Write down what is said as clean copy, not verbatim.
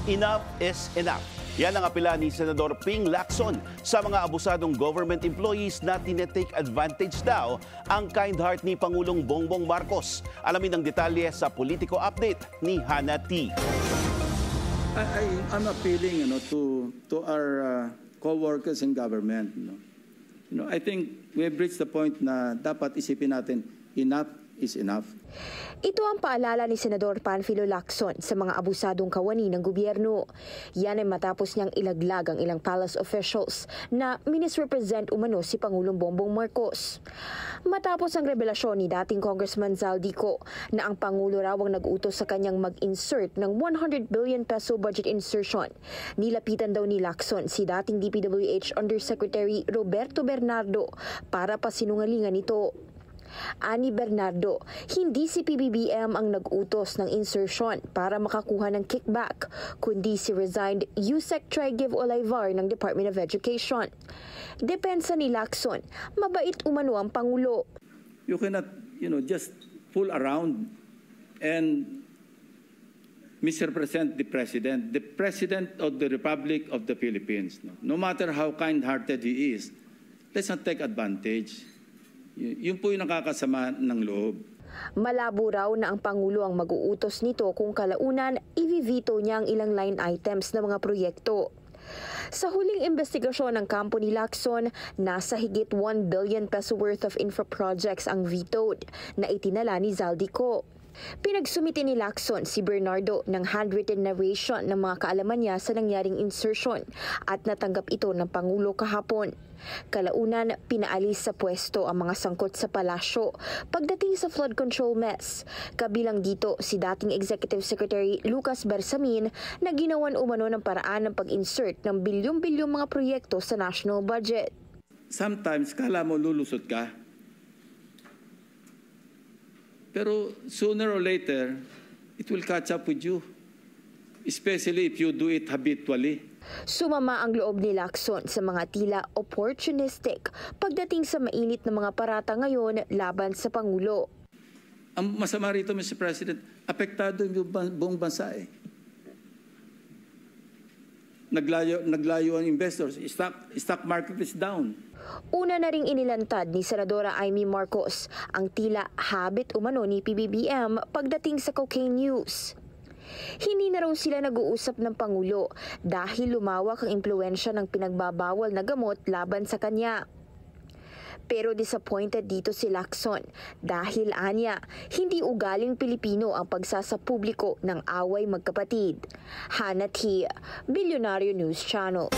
Enough is enough. Yan ang apela ni Senador Ping Lacson sa mga abusadong government employees na tinetake advantage daw ang kind heart ni Pangulong Bongbong Marcos. Alamin ang detalye sa Politico Update ni Hannah T. I'm appealing to our co-workers in government. I think we have reached the point na dapat isipin natin, enough is enough. Ito ang paalala ni Senador Panfilo Lacson sa mga abusadong kawani ng gobyerno. Yan ay matapos niyang ilaglag ang ilang palace officials na minisrepresent umano si Pangulong Bongbong Marcos. Matapos ang revelasyon ni dating Congressman Zaldico na ang Pangulo raw ang nag-utos sa kanyang mag-insert ng 100 billion peso budget insertion, nilapitan daw ni Lacson si dating DPWH Undersecretary Roberto Bernardo para pasinungalingan ito. Ani Bernardo, hindi si PBBM ang nag-utos ng insertion para makakuha ng kickback, kundi si resigned Yusek Trigev Olayvar ng Department of Education. Depensa ni Lacson, mabait umano ang Pangulo. You cannot, just fool around and misrepresent the President of the Republic of the Philippines. No matter how kind-hearted he is, let's not take advantage. Yun po yung nakakasama ng loob. Malabo raw na ang Pangulo ang mag-uutos nito kung kalaunan i-veto niya ang ilang line items ng mga proyekto. Sa huling investigasyon ng kampo ni Lacson, nasa higit 1 billion peso worth of infra projects ang vetoed na itinala ni Zaldico. Pinagsumiti ni Lacson si Bernardo ng handwritten narration ng mga kaalaman niya sa nangyaring insertion at natanggap ito ng Pangulo kahapon. Kalaunan, pinaalis sa pwesto ang mga sangkot sa palasyo pagdating sa flood control mess. Kabilang dito si dating Executive Secretary Lucas Bersamin na ginawan umano ng paraan ng pag-insert ng bilyong-bilyong mga proyekto sa national budget. Sometimes kala mo lulusot ka. Pero sooner or later, it will catch up with you. Especially if you do it habitually. Sumama ang loob ni Lacson sa mga tila opportunistic pagdating sa mainit na mga parata ngayon laban sa Pangulo. Ang masama rito, Mr. President, apektado yung buong bansa eh. Naglayo ang investors. Stock market is down. Una na ring inilantad ni Senadora Amy Marcos ang tila habit umano ni PBBM pagdating sa cocaine news. Hindi na raw sila nag-uusap ng Pangulo dahil lumawak ang impluwensya ng pinagbabawal na gamot laban sa kanya. Pero disappointed dito si Lacson dahil anya, hindi ugaling Pilipino ang pagsasapubliko ng away magkapatid. Hannah T, Billionario News Channel.